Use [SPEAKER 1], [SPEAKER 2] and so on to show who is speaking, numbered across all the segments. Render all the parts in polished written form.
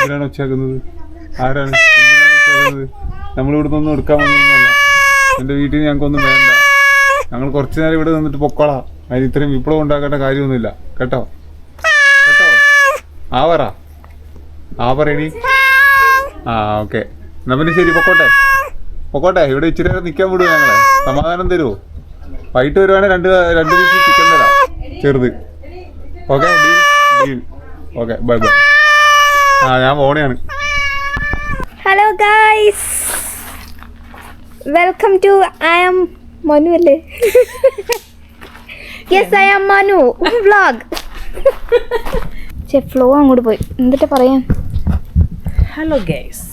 [SPEAKER 1] എന്തിനാണ് ഒച്ചാക്കുന്നത്? ആരാണ് ഒച്ചാക്കുന്നത്? നമ്മളിവിടുന്ന് ഒന്നും എടുക്കാൻ വന്നൊന്നുമല്ല. എൻ്റെ വീട്ടിൽ ഞങ്ങൾക്കൊന്നും വേണ്ട. ഞങ്ങൾ കുറച്ച് നേരം ഇവിടെ നിന്നിട്ട് പൊക്കോളാം. അതിന് ഇത്രയും വിപ്ലവം ഉണ്ടാക്കേണ്ട കാര്യമൊന്നുമില്ല കേട്ടോ. കേട്ടോ പറയണി. ഓക്കെ, എന്നാ പിന്നെ ശരി, പൊക്കോട്ടെ. ഇവിടെ ഇച്ചിരി നേരം നിൽക്കാൻ വിടുവോ? ഞങ്ങളെ സമാധാനം തരുമോ? വൈകിട്ട് വരുവാണെങ്കിൽ രണ്ട് പീസ് ചിക്കൻ തരാം, ചെറുത്. Okay, okay, bye. ഞാൻ പോണെയാണ്.
[SPEAKER 2] Hello guys, welcome to I am Manu അല്ലേ? Yes, I am Manu vlog. Flow അങ്ങോട്ട് പോയി. എന്നിട്ട് പറയാം.
[SPEAKER 3] Hello guys,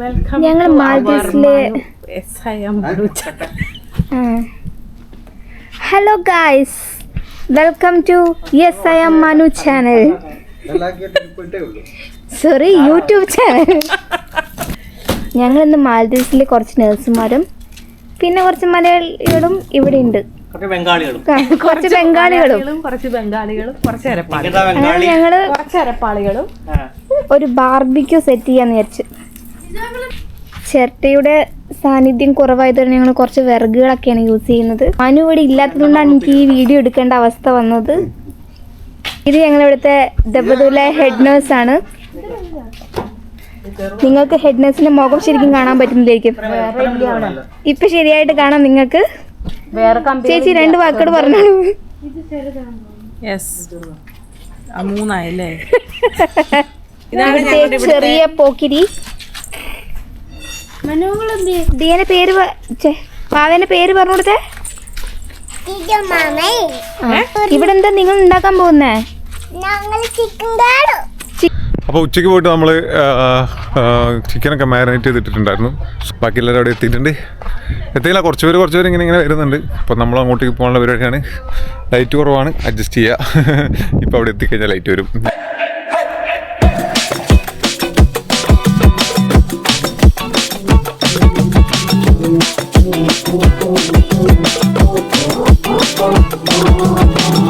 [SPEAKER 3] welcome.
[SPEAKER 2] ഞങ്ങൾ മാൽദീവ്സിലെ hello guys, welcome to yes I am Manu channel. Sorry, YouTube channel. ഞങ്ങളിന്ന് മാൽദീവ്സിലെ കുറച്ച് നഴ്സുമാരും പിന്നെ കുറച്ച് മലയാളികളും ഇവിടെ ഉണ്ട്. കുറച്ച് ബംഗാളികളും അങ്ങനെ ഞങ്ങള് ഒരു ബാർബിക്യൂ സെറ്റ് ചെയ്യാന്ന് വിചാരിച്ചു. ചിരട്ടയുടെ സാന്നിധ്യം കുറവായതുകൊണ്ട് ഞങ്ങൾ കുറച്ച് വിറകുകളൊക്കെയാണ് യൂസ് ചെയ്യുന്നത്. മനു ഇവിടെ ഇല്ലാത്തതുകൊണ്ടാണ് എനിക്ക് ഈ വീഡിയോ എടുക്കേണ്ട അവസ്ഥ വന്നത്. ഇത് ഞങ്ങളിവിടുത്തെ ദബദുല ഹെഡ് നേഴ്സാണ്. നിങ്ങൾക്ക് ഹെഡ് നേഴ്സിന്റെ മുഖം ശരിക്കും കാണാൻ പറ്റുന്നില്ലായിരിക്കും. ഇപ്പൊ ശരിയായിട്ട് കാണാം നിങ്ങൾക്ക്. ചേച്ചി 2 വാക്കോട് പറഞ്ഞോളൂ. ചെറിയ പോക്കിരി. ദിയന്റെ പേര് പാവേന്റെ പേര് പറഞ്ഞു കൊടുത്തേ. ഇവിടെ എന്താ നിങ്ങൾ ഉണ്ടാക്കാൻ പോകുന്നേ?
[SPEAKER 1] അപ്പോൾ ഉച്ചയ്ക്ക് പോയിട്ട് നമ്മൾ ചിക്കനൊക്കെ മാരിനേറ്റ് ചെയ്തിട്ടുണ്ടായിരുന്നു. ബാക്കി എല്ലാവരും അവിടെ എത്തിയിട്ടുണ്ട്. എത്തിയില്ല, കുറച്ച് പേര് ഇങ്ങനെ വരുന്നുണ്ട്. അപ്പോൾ നമ്മൾ അങ്ങോട്ടേക്ക് പോകാനുള്ള പരിപാടിയാണ്. ലൈറ്റ് കുറവാണ്, അഡ്ജസ്റ്റ് ചെയ്യുക. ഇപ്പോൾ അവിടെ എത്തിക്കഴിഞ്ഞാൽ ലൈറ്റ് വരും.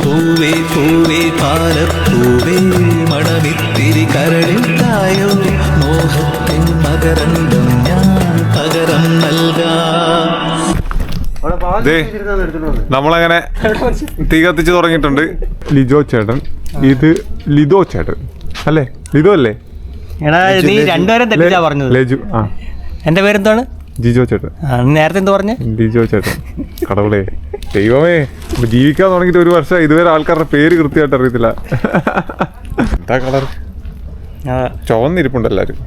[SPEAKER 4] പൂവേ പൂവേ പാലപ്പൂവേ മണമിത്തിരി കരളിൽ തായോ മോഹത്തിൻ മകരന്തം ഞാൻ പകരം നൽകാം.
[SPEAKER 1] നമ്മളങ്ങനെ തീ കത്തിച്ച് തുടങ്ങിയിട്ടുണ്ട്. ലിജോ ചേട്ടൻ, ഇത് ലിതോ ചേട്ടൻ അല്ലേ? ലിതോ അല്ലേ? ലെജു.
[SPEAKER 5] എന്റെ പേരെന്താണ്?
[SPEAKER 1] ജിജോ ചേട്ടൻ.
[SPEAKER 5] നേരത്തെ എന്ത് പറഞ്ഞു?
[SPEAKER 1] ലിജോ ചേട്ടൻ. കടവുളേ ദൈവമേ, ജീവിക്കാൻ തുടങ്ങിയിട്ട് 1 വർഷം, ഇതുവരെ ആൾക്കാരുടെ പേര് കൃത്യമായിട്ട് അറിയത്തില്ല. എന്താ കളർ? ചുവന്നിരിപ്പുണ്ട് എല്ലാരും.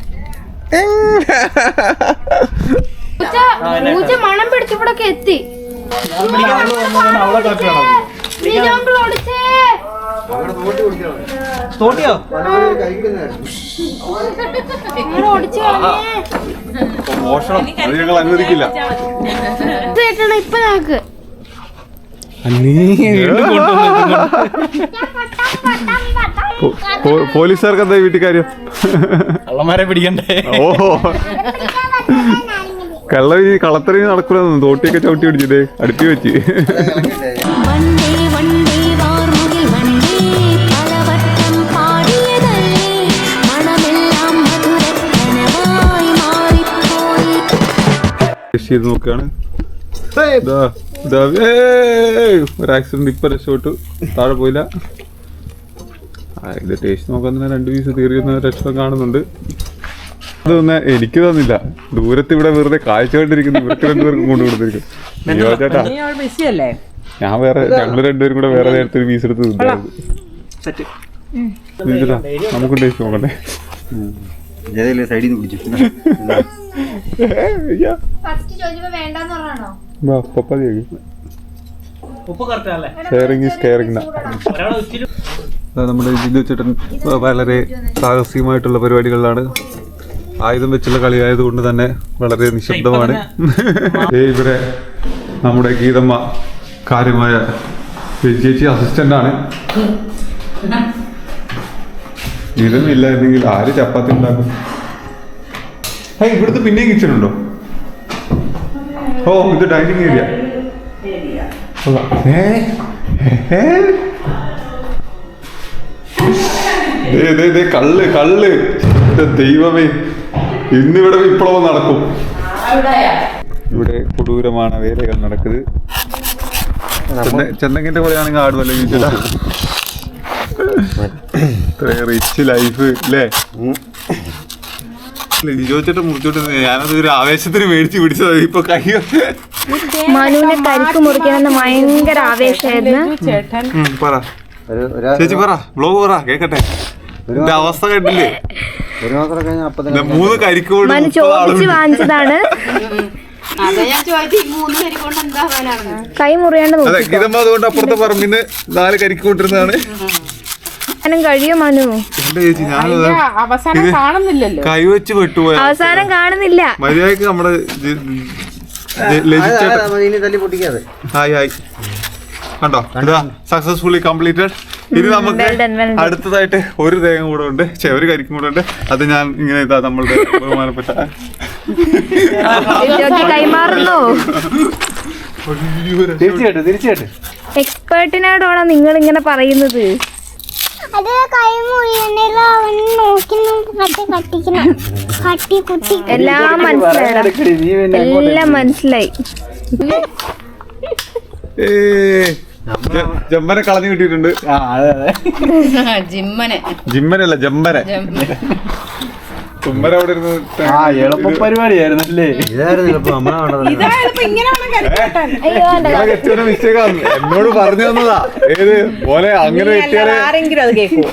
[SPEAKER 2] മണം പിടിച്ചപ്പോഴൊക്കെ എത്തി.
[SPEAKER 1] മോഷണം അത് ഞങ്ങൾ അനുവദിക്കില്ല.
[SPEAKER 2] ഇപ്പൊ ഞങ്ങക്ക്
[SPEAKER 1] പോലീസുകാർക്ക് എന്താ വീട്ടിൽ കാര്യം?
[SPEAKER 5] കള്ളന്മാരെ പിടിക്കണ്ടേ?
[SPEAKER 1] ഓഹോ, കളത്തറിന് നടക്കൂലെന്ന് തോട്ടിയൊക്കെ ചവിട്ടി പിടിച്ചിട്ടേ അടുപ്പി വെച്ച്. ചെയ്ത് നോക്കുകയാണ്. ഒരു ആക്സിഡന്റ് ഇപ്പൊ രക്ഷപ്പെട്ടു, താഴെ പോയില്ല. ഇത് ടേസ്റ്റ് നോക്കാൻ തന്നെ 2 പീസ് തീർക്കുന്ന രക്ഷ കാണുന്നുണ്ട്. അതൊന്നും എനിക്ക് തന്നില്ല. ദൂരത്ത് ഇവിടെ വെറുതെ കാഴ്ച കണ്ടിരിക്കുന്നു. ഇവർക്ക് 2 പേർക്കും കൊണ്ട് കൊടുത്തിരിക്കും. ചേട്ടാ, ഞാൻ വേറെ, ഞങ്ങൾ 2 പേരും കൂടെ വേറെ നേരത്തെ ഒരു പീസ് എടുത്ത് തിന്നായിരുന്നു. നമുക്ക് ടേസ്റ്റ് നോക്കണ്ടേ? നമ്മുടെ ജില്ലു ചേട്ടൻ വളരെ സാഹസികമായിട്ടുള്ള പരിപാടികളിലാണ്. ആയുധം വെച്ചുള്ള കളി ആയതുകൊണ്ട് തന്നെ വളരെ നിശബ്ദമാണ്. ഇവിടെ നമ്മുടെ ഗീതമ്മ കാര്യമായ ചേച്ചി അസിസ്റ്റന്റാണ്. ഗീതമില്ല എന്നെങ്കിൽ ആര് ചപ്പാത്തി ഉണ്ടാക്കും? ഇവിടുത്തെ പിന്നെയും കിച്ചൺ ഉണ്ടോ? ഓ, ഇത് ഡൈനിങ് ഏരിയ. കള്ള് എന്റെ ദൈവമേ, ഇന്നിവിടെ വിപ്ലവം നടക്കും. ഇവിടെ കൊടൂരമാണ് വേലകൾ നടക്കുന്നത്. ചെന്നങ്ങിന്റെ പോലെയാണെങ്കിൽ ആടുമല്ലോ ചോദിച്ചാ. റിച്ച് ലൈഫ് അല്ലേ? ചോദിച്ചിട്ട് മുറിച്ചോട്ട് ഞാനത് ഒരു ആവേശത്തിന് മേടിച്ച് പിടിച്ചത്. ഇപ്പൊ കൈ
[SPEAKER 2] മനുവിനെ കരിക്ക് മുറിക്കണമെന്ന് ഭയങ്കര ആവേശമായിരുന്നു.
[SPEAKER 1] പറ ചേച്ചി, പറ ബ്ലോഗ് പറ കേക്കട്ടെ. എന്റെ അവസ്ഥ കണ്ടില്ലേ? 3 കരിക്ക് കൊണ്ട്
[SPEAKER 2] മനു ചോദിച്ച് വാങ്ങിച്ചതാണ്. കൈ മുറിയാണ്ട്
[SPEAKER 1] അതെ, ഗീതമ്മ അതുകൊണ്ട് അപ്പുറത്തെ പറമ്പിന്ന് 4 കരിക്ക് കൊണ്ടിരുന്നതാണ്.
[SPEAKER 2] കഴിയോ മനു?
[SPEAKER 1] എന്റെ ചേച്ചി, ഞാൻ
[SPEAKER 3] അവസാനം കാണുന്നില്ലല്ലോ.
[SPEAKER 1] കൈവച്ച് പെട്ടുപോയ
[SPEAKER 2] അവസാനം കാണുന്നില്ല.
[SPEAKER 1] മര്യാദക്ക് നമ്മുടെ ഹായ് ഹായ് കണ്ടോ, ഇതാ സക്സസ്ഫുള്ളി കംപ്ലീറ്റഡ്. ഇനി നമുക്ക് അടുത്തതായിട്ട് ഒരു തേങ്ങ കൂടെ ഉണ്ട്, ഒരു കരിക്കും കൂടെ ഉണ്ട്. അത് ഞാൻ ഇങ്ങനെ ഇതാ നമ്മളുടെ ബഹുമാനപ്പെട്ട
[SPEAKER 2] കൈമാറുന്നു. എക്സ്പേർട്ടിനോടാണോ നിങ്ങൾ ഇങ്ങനെ പറയുന്നത്? എല്ലാം മനസ്സിലായി.
[SPEAKER 1] ജമ്മനെ കളഞ്ഞു കിട്ടിയിട്ടുണ്ട്. ജിമ്മനല്ല ജമ്മനെ. തുമ്മര അവിടെ ഇരുന്ന്
[SPEAKER 5] എളുപ്പ പരിപാടിയായിരുന്നു അല്ലേ?
[SPEAKER 1] മിസ്റ്റേക്കാണ്, എന്നോട് പറഞ്ഞു തന്നതാ. ഏത് പോലെ അങ്ങനെ
[SPEAKER 3] ആരെങ്കിലും അത് കേൾക്കുമോ?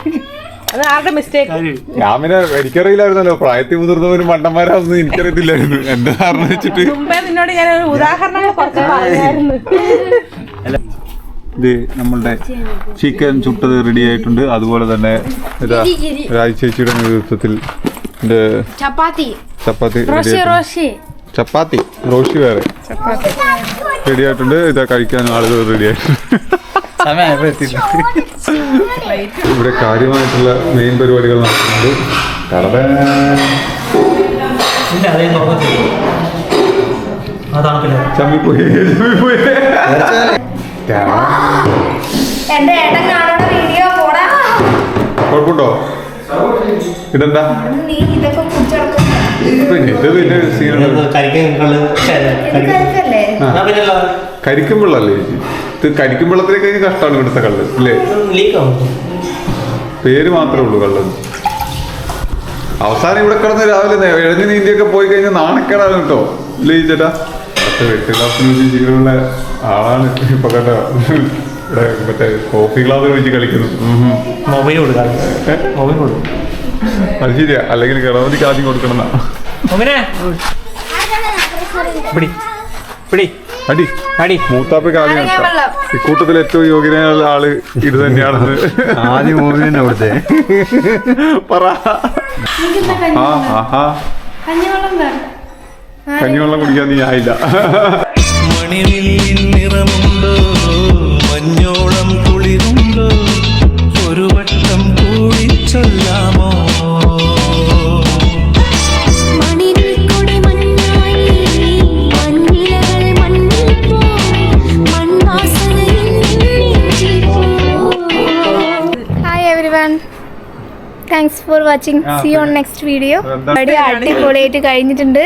[SPEAKER 3] അത് ആരുടെ മിസ്റ്റേക്ക്?
[SPEAKER 1] ഞാൻ പിന്നെ എനിക്കറിയില്ലായിരുന്നല്ലോ, പ്രായത്തിൽ മുതിർന്നവരും മണ്ടന്മാരാണെന്ന് എനിക്കറിയത്തില്ലായിരുന്നു. എന്റെ ധാരണ വെച്ചിട്ട്
[SPEAKER 3] നിന്നോട് ഞാൻ ഉദാഹരണങ്ങൾ പറഞ്ഞായിരുന്നു.
[SPEAKER 1] ഇത് നമ്മളുടെ ചിക്കൻ ചുട്ടത് റെഡി ആയിട്ടുണ്ട്. അതുപോലെ തന്നെ ഇതാ രാജേച്ചിയുടെ നേതൃത്വത്തിൽ ചപ്പാത്തി റോഷി വേറെ റെഡി ആയിട്ടുണ്ട്. ഇതാ കഴിക്കാൻ ആളുകൾ റെഡി ആയിട്ടുണ്ട്. ഇവിടെ കാര്യമായിട്ടുള്ള മെയിൻ പരിപാടികൾ നടക്കുന്നുണ്ട്. ചമ്മിപ്പോയി കുഴപ്പമുണ്ടോ? ഇതെന്താ കരിക്കും വെള്ളല്ലേ? ഇത് കരിക്കും വെള്ളത്തിലേക്ക് കഷ്ടമാണ് ഇവിടുത്തെ കള്ള് അല്ലേ? പേര് മാത്രമേ ഉള്ളൂ കള്ള്. അവസാനം ഇവിടെ കിടന്ന് രാവിലെ ഇഴഞ്ഞു നീന്തിയൊക്കെ പോയി കഴിഞ്ഞാൽ നാണക്കേടാണ് കേട്ടോ ഇല്ലേ ചേട്ടാ? 8 ക്ലാസ് മ്യൂസിയം ചെയ്തിട്ടുള്ള ആളാണ് ഇപ്പൊ കണ്ട. ഇവിടെ മറ്റേ കോഫി ഗ്ലാസ് വെച്ച് കളിക്കുന്നു.
[SPEAKER 5] മൊബൈൽ കൊടുക്കാം.
[SPEAKER 1] അത് ശരിയാ, അല്ലെങ്കിൽ ഗണപതിക്ക് ആദ്യം കൊടുക്കണം. അടി മൂത്താപ്പയ്ക്ക് ആദ്യം ഇക്കൂട്ടത്തിൽ ഏറ്റവും യോഗ്യനായ ആള് ഇത് തന്നെയാണെന്ന് ആദ്യം മോഹിനെ അവിടുത്തെ പറ. കഞ്ഞിവെള്ളം കുടിക്കാൻ നീ ആയില്ല.
[SPEAKER 4] മണിവില്ലിൻ നിറമുണ്ടോ, മഞ്ഞോളം കുളിരുണ്ടോ, ഒരു വട്ടം കൂടി ചൊല്ലാമോ?
[SPEAKER 2] Thanks for watching. See on next video. അടിപൊളിയായിട്ട് കഴിഞ്ഞിട്ടുണ്ട്.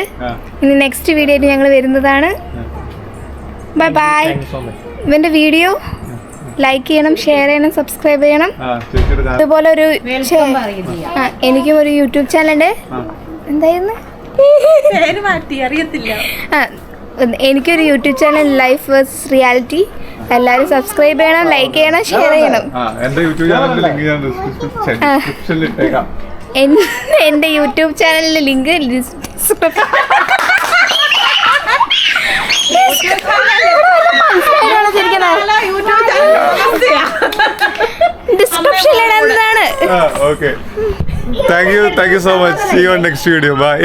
[SPEAKER 2] ഇനി നെക്സ്റ്റ് വീഡിയോ ആയിട്ട് ഞങ്ങൾ വരുന്നതാണ്. Bye bye. ഇവന്റെ വീഡിയോ ലൈക്ക് ചെയ്യണം, ഷെയർ ചെയ്യണം, സബ്സ്ക്രൈബ് ചെയ്യണം. അതുപോലെ ഒരു എനിക്കും ഒരു യൂട്യൂബ് ചാനലുണ്ട്. എന്തായിരുന്നു? എനിക്കൊരു YouTube channel life versus reality. എല്ലാവരും സബ്സ്ക്രൈബ് ചെയ്യണം, ലൈക്ക് ചെയ്യണം, ഷെയർ ചെയ്യണം. എന്റെ യൂട്യൂബ് ചാനലിന്റെ ലിങ്ക് ഡിസ്ക്രിപ്ഷനിലാണ്.
[SPEAKER 1] Thank you so much. See you on next video. By.